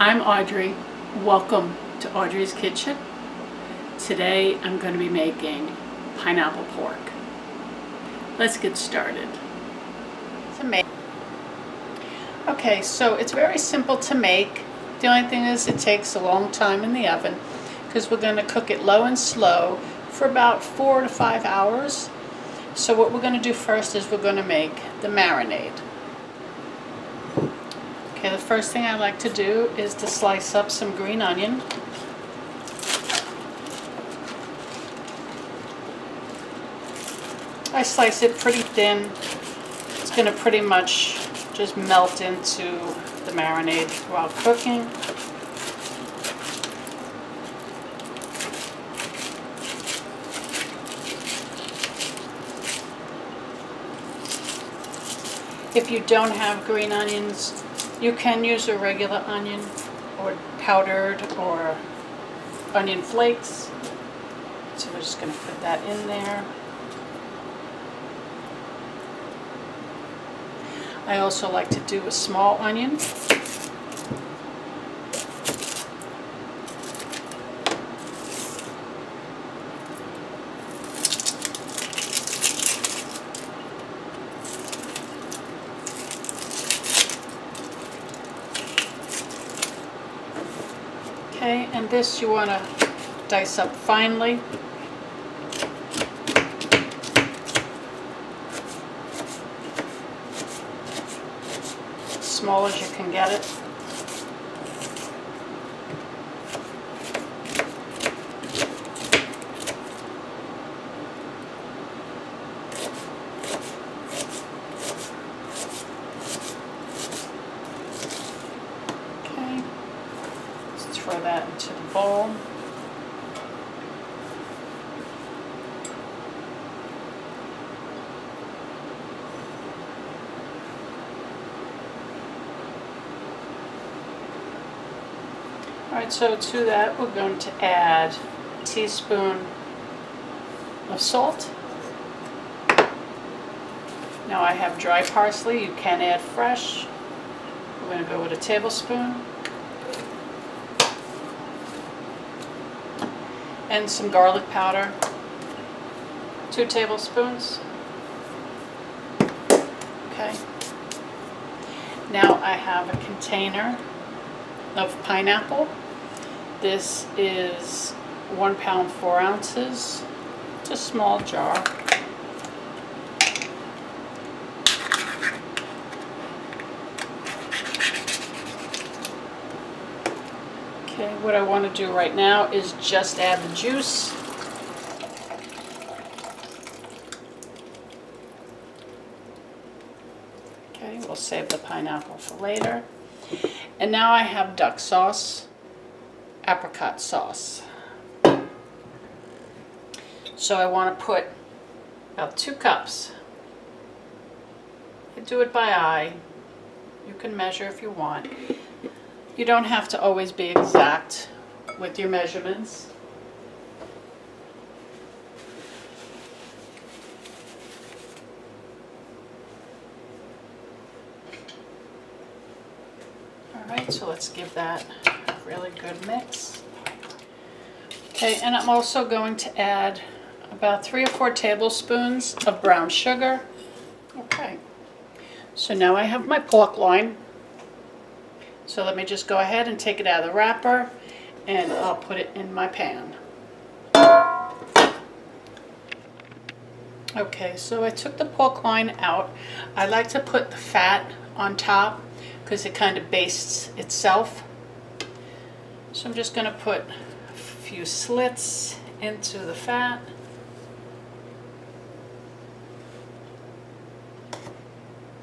I'm Audrey. Welcome to Audrey's Kitchen. Today I'm going to be making pineapple pork. Let's get started. Okay, so it's very simple to make. The only thing is it takes a long time in the oven because we're going to cook it low and slow for about 4 to 5 hours. So what we're going to do first is we're going to make the marinade. Okay, the first thing I like to do is to slice up some green onion. I slice it pretty thin. It's going to pretty much just melt into the marinade while cooking. If you don't have green onions, you can use a regular onion or powdered or onion flakes. So we're just going to put that in there. I also like to do a small onion. Okay, and this you want to dice up finely. As small as you can get it. Okay, let's throw that into the bowl. Alright, so to that we're going to add a teaspoon of salt. Now I have dry parsley, you can add fresh. We're going to go with a tablespoon. And some garlic powder, 2 tablespoons. Okay. Now I have a container of pineapple. This is 1 pound 4 ounces. It's a small jar. Okay, what I want to do right now is just add the juice. Okay, we'll save the pineapple for later. And now I have duck sauce, apricot sauce. So I want to put about 2 cups. I do it by eye. You can measure if you want. You don't have to always be exact with your measurements. Alright, so let's give that a really good mix. Okay, and I'm also going to add about 3 or 4 tablespoons of brown sugar. Okay, so now I have my pork loin. So let me just go ahead and take it out of the wrapper and I'll put it in my pan. Okay, so I took the pork loin out. I like to put the fat on top because it kind of bastes itself. So I'm just going to put a few slits into the fat.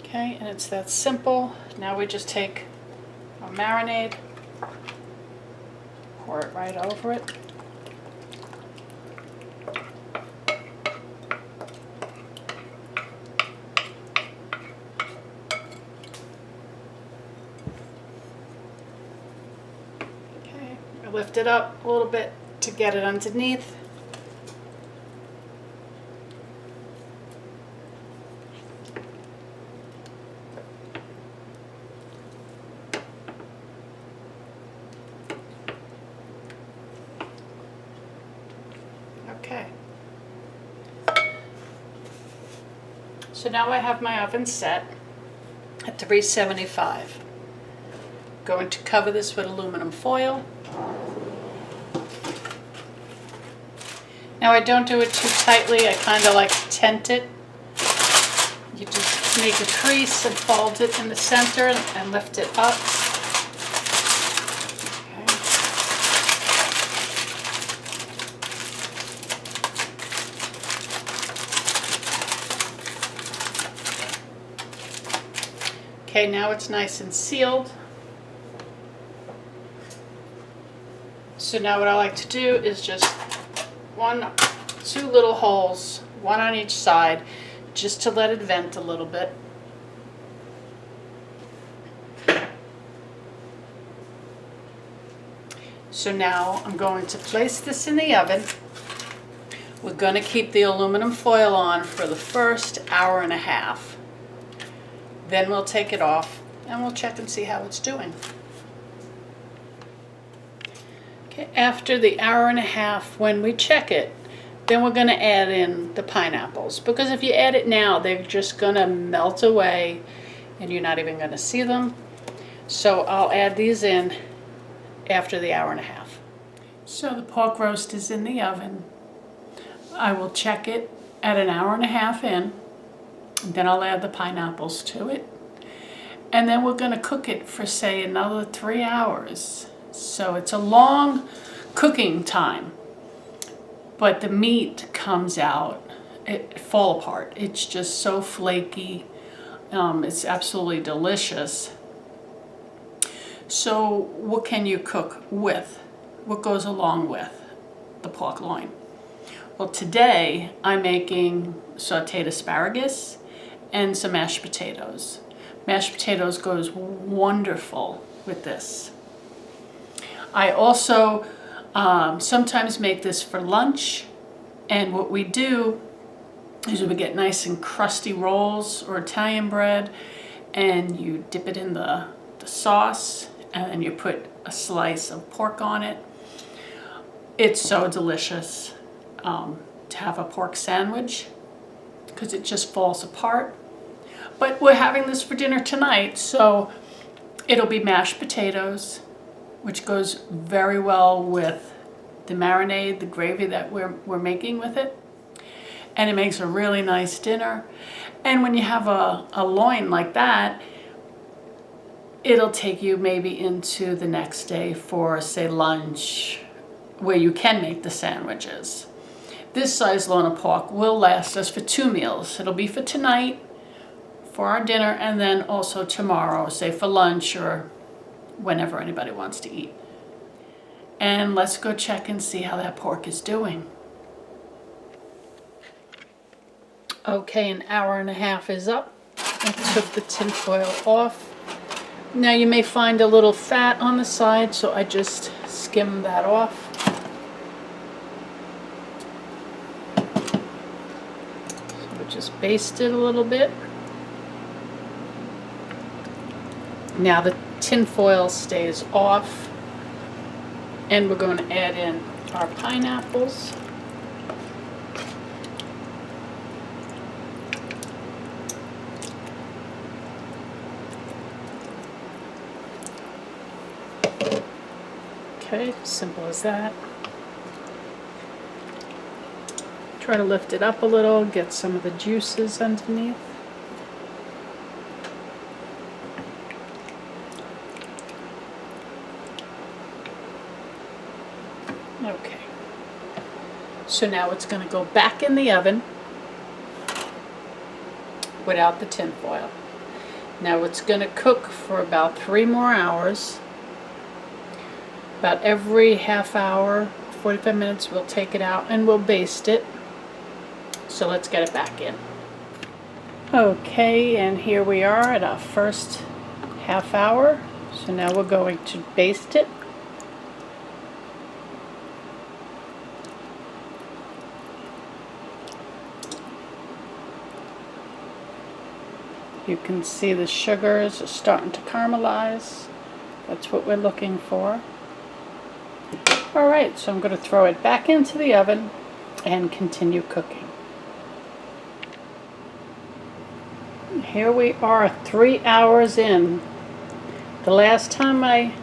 Okay, and it's that simple. Now we just take our marinade, pour it right over it. Okay, I lift it up a little bit to get it underneath. Okay. So now I have my oven set at 375. Going to cover this with aluminum foil. Now I don't do it too tightly, I kind of like to tent it. You just make a crease and fold it in the center and lift it up. Okay, now it's nice and sealed. So now what I like to do is just two little holes, one on each side, just to let it vent a little bit. So now I'm going to place this in the oven. We're going to keep the aluminum foil on for the first hour and a half. Then we'll take it off and we'll check and see how it's doing. Okay, after the hour and a half, when we check it, then we're going to add in the pineapples, because if you add it now, they're just going to melt away and you're not even going to see them. So I'll add these in after the hour and a half. So the pork roast is in the oven. I will check it at an hour and a half in. Then I'll add the pineapples to it. And then we're going to cook it for, say, another 3 hours. So it's a long cooking time. But the meat comes out, it fall apart. It's just so flaky. It's absolutely delicious. So what can you cook with? What goes along with the pork loin? Well, today I'm making sauteed asparagus and some mashed potatoes. Mashed potatoes goes wonderful with this. I also sometimes make this for lunch, and what we do is we get nice and crusty rolls or Italian bread, and you dip it in the sauce, and then you put a slice of pork on it. It's so delicious to have a pork sandwich because it just falls apart. But we're having this for dinner tonight, so it'll be mashed potatoes, which goes very well with the marinade, the gravy that we're making with it. And it makes a really nice dinner. And when you have a loin like that, it'll take you maybe into the next day for, say, lunch, where you can make the sandwiches. This size loin of pork will last us for 2 meals. It'll be for tonight, for our dinner, and then also tomorrow, say for lunch or whenever anybody wants to eat. And let's go check and see how that pork is doing. Okay, an hour and a half is up. I took the tin foil off. Now you may find a little fat on the side, so I just skim that off. So just baste it a little bit. Now the tin foil stays off, and we're going to add in our pineapples. Okay, simple as that. Try to lift it up a little, get some of the juices underneath. Okay, so now it's going to go back in the oven without the tin foil. Now it's going to cook for about 3 more hours. About every half hour, 45 minutes, we'll take it out and we'll baste it. So let's get it back in. Okay, and here we are at our first half hour. So now we're going to baste it. You can see the sugars are starting to caramelize. That's what we're looking for. Alright, so I'm going to throw it back into the oven and continue cooking. Here we are 3 hours in. The last time I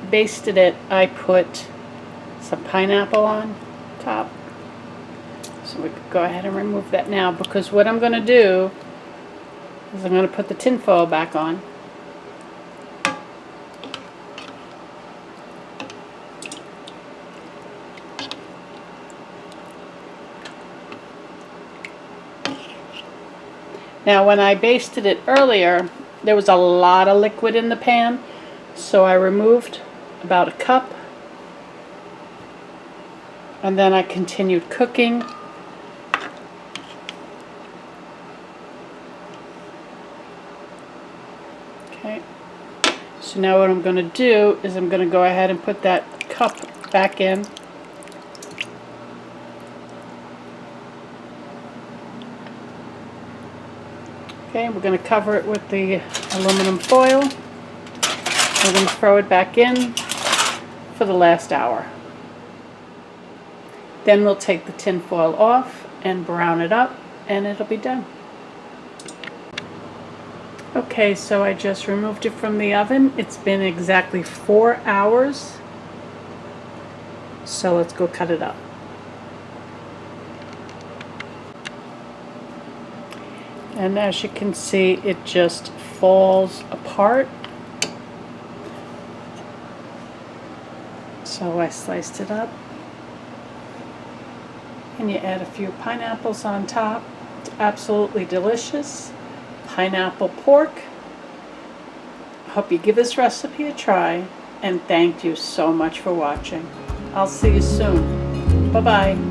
basted it, I put some pineapple on top. So we could go ahead and remove that now, because what I'm going to do is I'm going to put the tin foil back on. Now when I basted it earlier, there was a lot of liquid in the pan, so I removed about a cup, and then I continued cooking. Okay, so now what I'm going to do is I'm going to go ahead and put that cup back in. Okay, we're going to cover it with the aluminum foil. We're going to throw it back in for the last hour. Then we'll take the tin foil off and brown it up, and it'll be done. Okay, so I just removed it from the oven. It's been exactly 4 hours. So let's go cut it up. And as you can see, it just falls apart. So I sliced it up. And you add a few pineapples on top. It's absolutely delicious. Pineapple pork. I hope you give this recipe a try, and thank you so much for watching. I'll see you soon. Bye-bye.